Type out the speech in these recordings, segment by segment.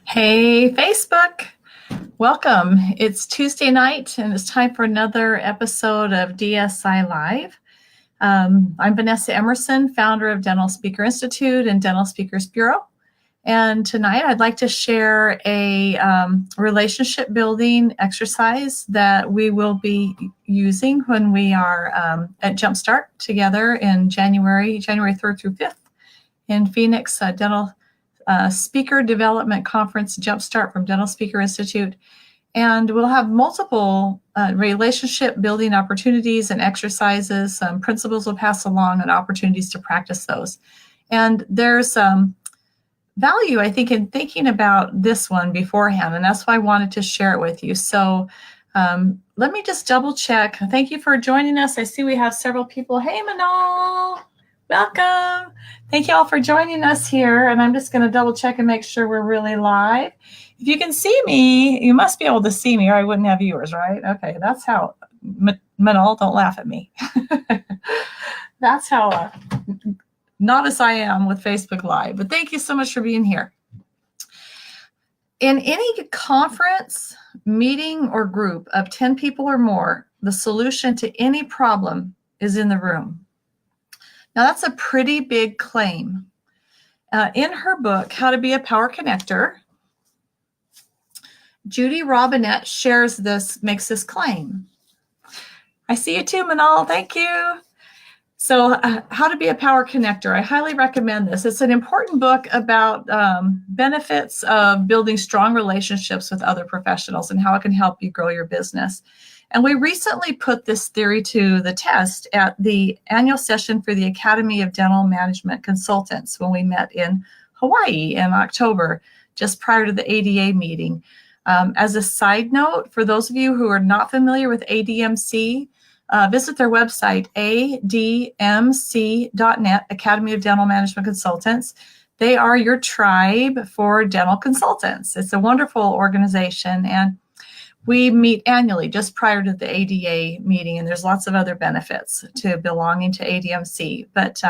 Hey, Facebook. Welcome. It's Tuesday night and it's time for another episode of DSI Live. I'm Vanessa Emerson, founder of Dental Speaker Institute and Dental Speakers Bureau. And tonight I'd like to share a relationship building exercise that we will be using when we are at JUMPSTART together in January 3rd through 5th in Phoenix Dental Speaker Development Conference, JUMPSTART from Dental Speaker Institute. And we'll have multiple relationship building opportunities and exercises. Principles will pass along and opportunities to practice those. And there's value, I think, in thinking about this one beforehand. And that's why I wanted to share it with you. So let me just double check. Thank you for joining us. I see we have several people. Hey, Manal. Welcome. Thank you all for joining us here. And I'm just going to double check and make sure we're really live. If you can see me, you must be able to see me or I wouldn't have viewers, right? Okay, that's how, Manal, don't laugh at me. That's how novice I am with Facebook Live. But thank you so much for being here. In any conference, meeting, or group of 10 people or more, the solution to any problem is in the room. Now, that's a pretty big claim. In her book, How to Be a Power Connector, Judy Robinette shares this, makes this claim. I see you too, Manal. Thank you. So How to Be a Power Connector. I highly recommend this. It's an important book about benefits of building strong relationships with other professionals and how it can help you grow your business. And we recently put this theory to the test at the annual session for the Academy of Dental Management Consultants when we met in Hawaii in October, just prior to the ADA meeting. As a side note, for those of you who are not familiar with ADMC, visit their website, admc.net, Academy of Dental Management Consultants. They are your tribe for dental consultants. It's a wonderful organization, and we meet annually just prior to the ADA meeting, and there's lots of other benefits to belonging to ADMC. But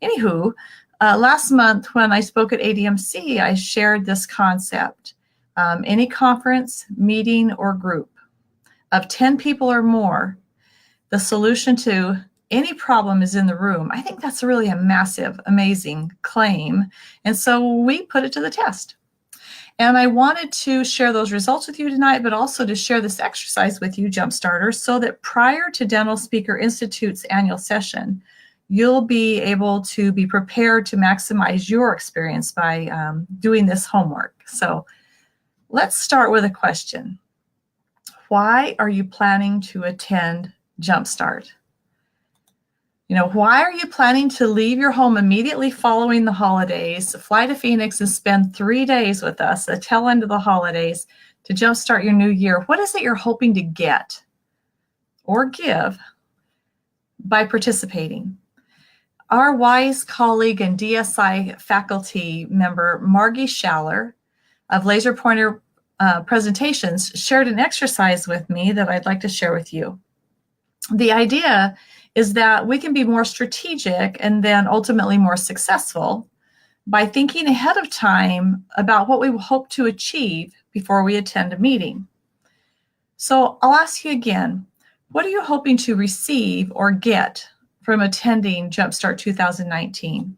anywho, last month when I spoke at ADMC, I shared this concept. Any conference, meeting, or group of 10 people or more, the solution to any problem is in the room. I think that's really a massive, amazing claim. And so we put it to the test. And I wanted to share those results with you tonight, but also to share this exercise with you, Jumpstarters, so that prior to Dental Speaker Institute's annual session, you'll be able to be prepared to maximize your experience by doing this homework. So let's start with a question. Why are you planning to attend JUMPSTART? You know, why are you planning to leave your home immediately following the holidays, fly to Phoenix and spend 3 days with us, the tail end of the holidays, to jumpstart your new year? What is it you're hoping to get or give by participating? Our wise colleague and DSI faculty member, Margie Schaller of Laser Pointer Presentations, shared an exercise with me that I'd like to share with you. The idea is that we can be more strategic and then ultimately more successful by thinking ahead of time about what we hope to achieve before we attend a meeting. So I'll ask you again, what are you hoping to receive or get from attending JUMPSTART 2019?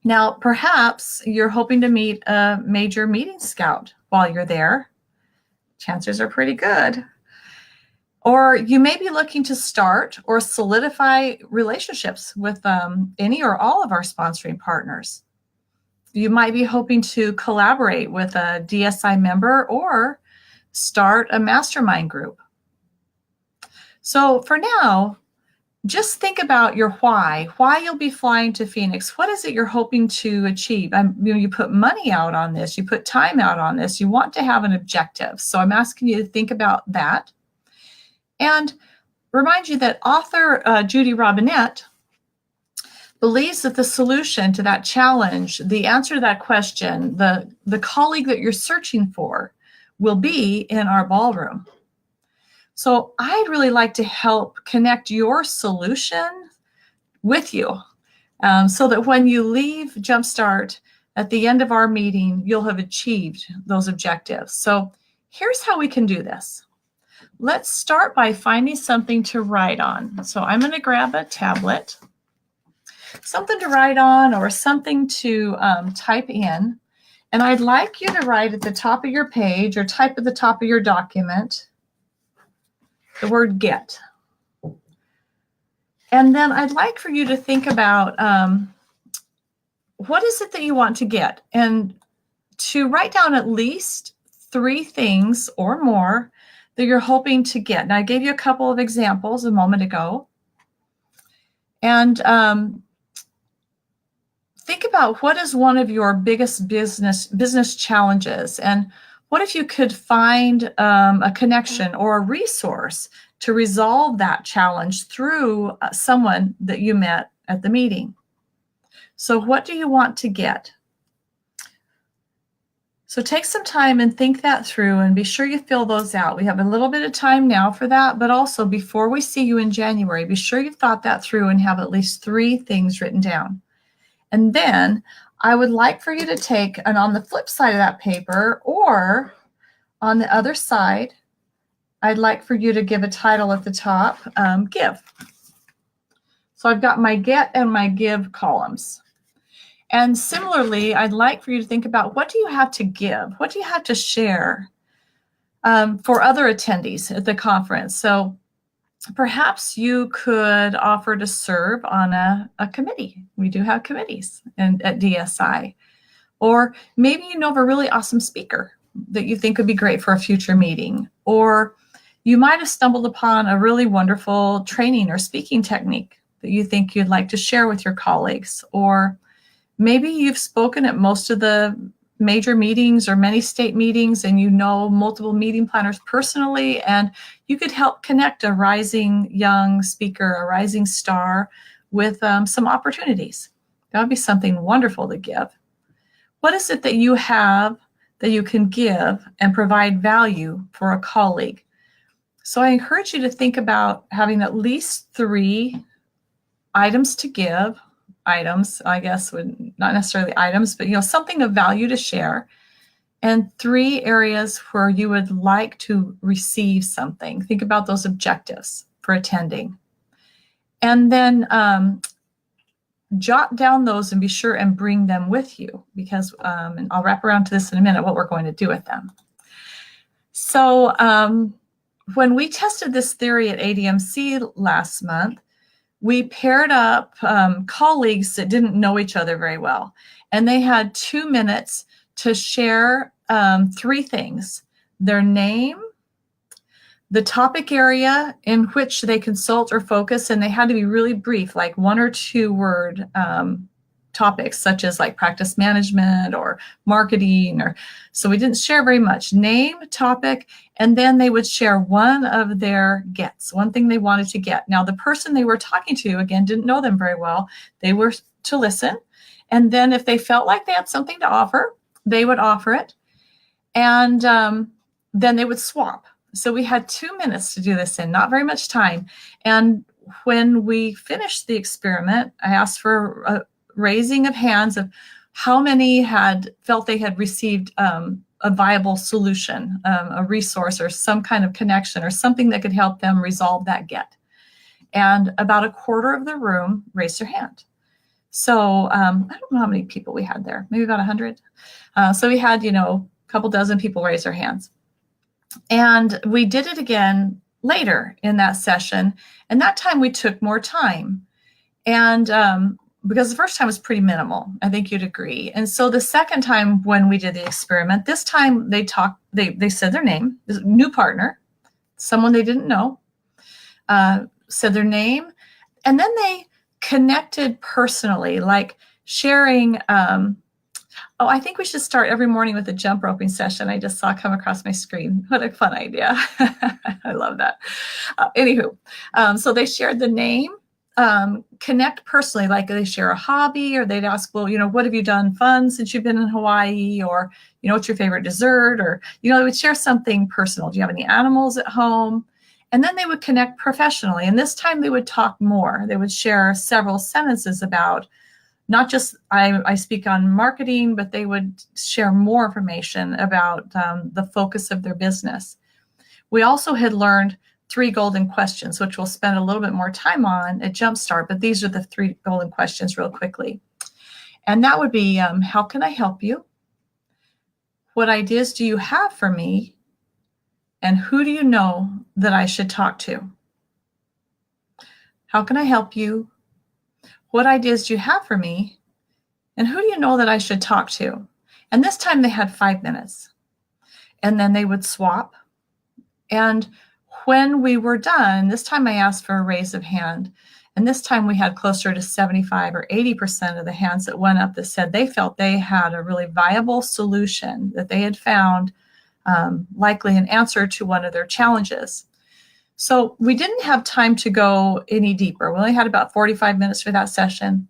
Now, perhaps you're hoping to meet a major meeting scout while you're there. Chances are pretty good. Or you may be looking to start or solidify relationships with any or all of our sponsoring partners. You might be hoping to collaborate with a DSI member or start a mastermind group. So for now, just think about your why you'll be flying to Phoenix. What is it you're hoping to achieve? You put money out on this, you put time out on this, you want to have an objective. So I'm asking you to think about that. And remind you that author Judy Robinette believes that the solution to that challenge, the answer to that question, the colleague that you're searching for will be in our ballroom. So I'd really like to help connect your solution with you so that when you leave JUMPSTART at the end of our meeting, you'll have achieved those objectives. So here's how we can do this. Let's start by finding something to write on. So I'm going to grab a tablet, something to write on or something to type in. And I'd like you to write at the top of your page or type at the top of your document the word get. And then I'd like for you to think about what is it that you want to get, and to write down at least 3 things or more that you're hoping to get. Now, I gave you a couple of examples a moment ago. And think about what is one of your biggest business challenges, and what if you could find a connection or a resource to resolve that challenge through someone that you met at the meeting. So what do you want to get? So take some time and think that through, and be sure you fill those out. We have a little bit of time now for that, but also before we see you in January, be sure you've thought that through and have at least 3 things written down. And then I would like for you to take, and on the flip side of that paper or on the other side, I'd like for you to give a title at the top, give. So I've got my get and my give columns. And similarly, I'd like for you to think about, what do you have to give? What do you have to share for other attendees at the conference? So perhaps you could offer to serve on a committee. We do have committees at DSI. Or maybe you know of a really awesome speaker that you think would be great for a future meeting. Or you might have stumbled upon a really wonderful training or speaking technique that you think you'd like to share with your colleagues. Or maybe you've spoken at most of the major meetings or many state meetings, and you know multiple meeting planners personally, and you could help connect a rising young speaker, a rising star, with some opportunities. That would be something wonderful to give. What is it that you have that you can give and provide value for a colleague? So I encourage you to think about having at least 3 items to give. Items, I guess, would not necessarily items, but something of value to share, and 3 areas where you would like to receive something. Think about those objectives for attending, and then jot down those and be sure and bring them with you, because and I'll wrap around to this in a minute, what we're going to do with them. So when we tested this theory at ADMC last month, we paired up colleagues that didn't know each other very well, and they had 2 minutes to share 3 things: their name, the topic area in which they consult or focus, and they had to be really brief, like 1 or 2 word topics, such as like practice management or marketing. So we didn't share very much. Name, topic, and then they would share one of their gets, one thing they wanted to get. Now, the person they were talking to, again, didn't know them very well. They were to listen. And then if they felt like they had something to offer, they would offer it. And then they would swap. So we had 2 minutes to do this in, not very much time. And when we finished the experiment, I asked for a raising of hands of how many had felt they had received a viable solution, a resource or some kind of connection or something that could help them resolve that get. And about 1/4 of the room raised their hand. So I don't know how many people we had there, maybe about 100. So we had, a couple dozen people raise their hands. And we did it again later in that session. And that time we took more time. And because the first time was pretty minimal, I think you'd agree. And so the second time when we did the experiment, this time they said their name, this new partner, someone they didn't know, said their name, and then they connected personally, like sharing, I think we should start every morning with a jump roping session. I just saw come across my screen. What a fun idea. I love that. Anywho, so they shared the name, connect personally, like they share a hobby, or they'd ask, well, what have you done fun since you've been in Hawaii? Or, what's your favorite dessert? Or, they would share something personal. Do you have any animals at home? And then they would connect professionally. And this time they would talk more. They would share several sentences about not just I speak on marketing, but they would share more information about the focus of their business. We also had learned 3 golden questions, which we'll spend a little bit more time on at Jumpstart, but these are the 3 golden questions real quickly. And that would be, how can I help you? What ideas do you have for me? And who do you know that I should talk to? How can I help you? What ideas do you have for me? And who do you know that I should talk to? And this time they had 5 minutes. And then they would swap. And when we were done, this time I asked for a raise of hand. And this time we had closer to 75 or 80% of the hands that went up that said they felt they had a really viable solution, that they had found likely an answer to one of their challenges. So we didn't have time to go any deeper. We only had about 45 minutes for that session.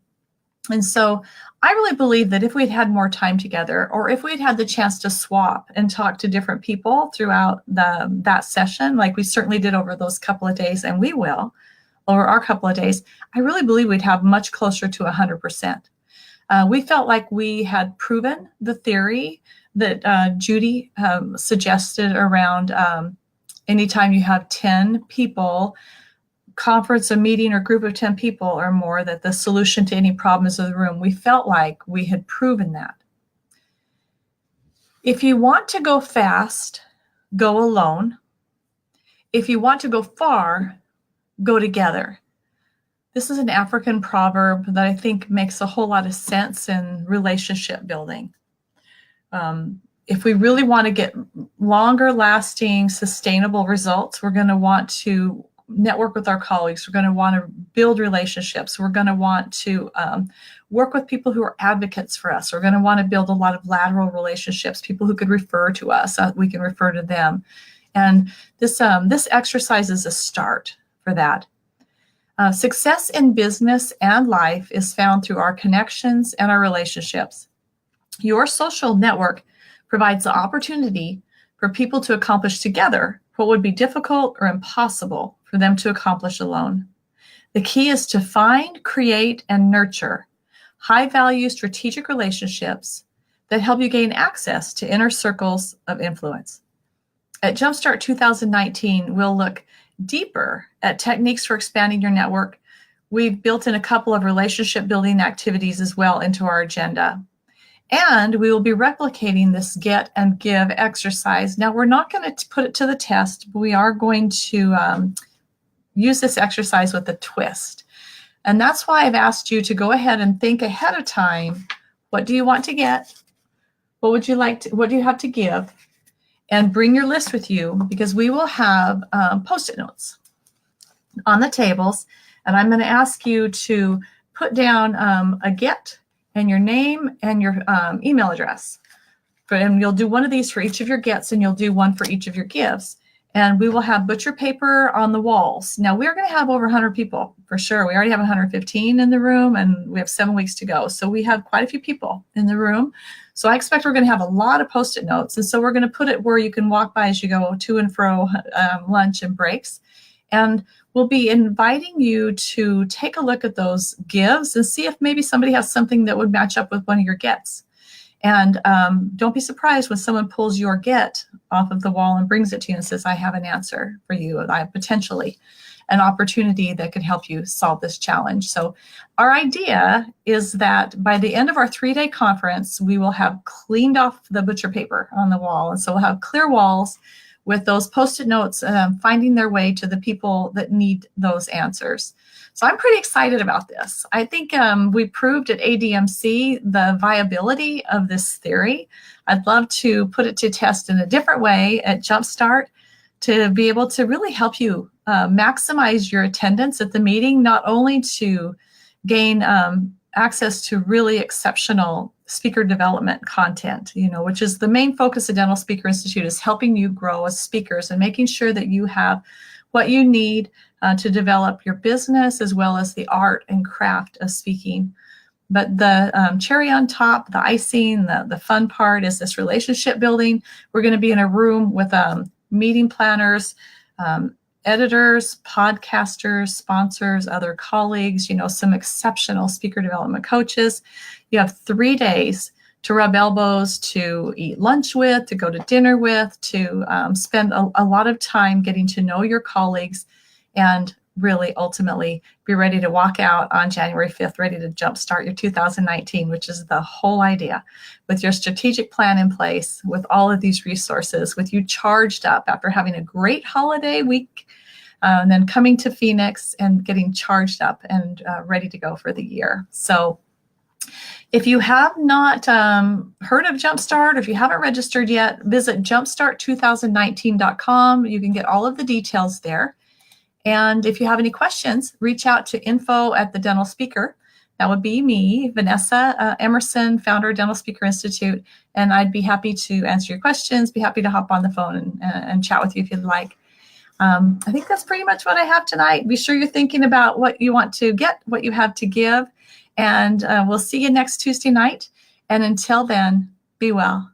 And so I really believe that if we'd had more time together, or if we'd had the chance to swap and talk to different people throughout that session, like we certainly did over those couple of days, and we will over our couple of days, I really believe we'd have much closer to 100%. We felt like we had proven the theory that Judy suggested around anytime you have 10 people, conference, a meeting, or group of 10 people or more, that the solution to any problem is in the room. We felt like we had proven that. If you want to go fast, go alone. If you want to go far, go together. This is an African proverb that I think makes a whole lot of sense in relationship building. If we really want to get longer lasting, sustainable results, we're going to want to network with our colleagues. We're going to want to build relationships. We're going to want to work with people who are advocates for us. We're going to want to build a lot of lateral relationships, people who could refer to us, we can refer to them. And this exercise is a start for that. Success in business and life is found through our connections and our relationships. Your social network provides the opportunity for people to accomplish together what would be difficult or impossible for them to accomplish alone. The key is to find, create, and nurture high-value strategic relationships that help you gain access to inner circles of influence. At Jumpstart 2019, we'll look deeper at techniques for expanding your network. We've built in a couple of relationship building activities as well into our agenda. And we will be replicating this get and give exercise. Now, we're not going to put it to the test, but we are going to use this exercise with a twist. And that's why I've asked you to go ahead and think ahead of time. What do you want to get? What would you like to, what do you have to give? And bring your list with you, because we will have Post-it notes on the tables. And I'm going to ask you to put down a get and your name and your email address. And you'll do one of these for each of your gets, and you'll do one for each of your gives. And we will have butcher paper on the walls. Now, we're going to have over 100 people for sure. We already have 115 in the room, and we have 7 weeks to go. So we have quite a few people in the room. So I expect we're going to have a lot of Post-it notes. And so we're going to put it where you can walk by as you go to and fro lunch and breaks. And we'll be inviting you to take a look at those gives and see if maybe somebody has something that would match up with one of your gets. And don't be surprised when someone pulls your get off of the wall and brings it to you and says, I have an answer for you. I have potentially an opportunity that could help you solve this challenge. So our idea is that by the end of our 3-day conference, we will have cleaned off the butcher paper on the wall. And so we'll have clear walls with those Post-it notes finding their way to the people that need those answers. So I'm pretty excited about this. I think we proved at ADMC the viability of this theory. I'd love to put it to test in a different way at Jumpstart to be able to really help you maximize your attendance at the meeting, not only to gain access to really exceptional speaker development content, which is the main focus of Dental Speaker Institute, is helping you grow as speakers and making sure that you have what you need to develop your business as well as the art and craft of speaking. But the cherry on top, the icing, the fun part is this relationship building. We're going to be in a room with meeting planners, editors, podcasters, sponsors, other colleagues, some exceptional speaker development coaches. You have 3 days to rub elbows, to eat lunch with, to go to dinner with, to spend a lot of time getting to know your colleagues, and really ultimately be ready to walk out on January 5th, ready to jumpstart your 2019, which is the whole idea, with your strategic plan in place, with all of these resources, with you charged up after having a great holiday week, and then coming to Phoenix and getting charged up and ready to go for the year. So if you have not heard of Jumpstart, or if you haven't registered yet, visit JUMPSTART2019.com. You can get all of the details there. And if you have any questions, reach out to info@the-dental speaker. That would be me, Vanessa Emerson, founder of Dental Speaker Institute. And I'd be happy to answer your questions, be happy to hop on the phone and chat with you if you'd like. I think that's pretty much what I have tonight. Be sure you're thinking about what you want to get, what you have to give. And we'll see you next Tuesday night. And until then, be well.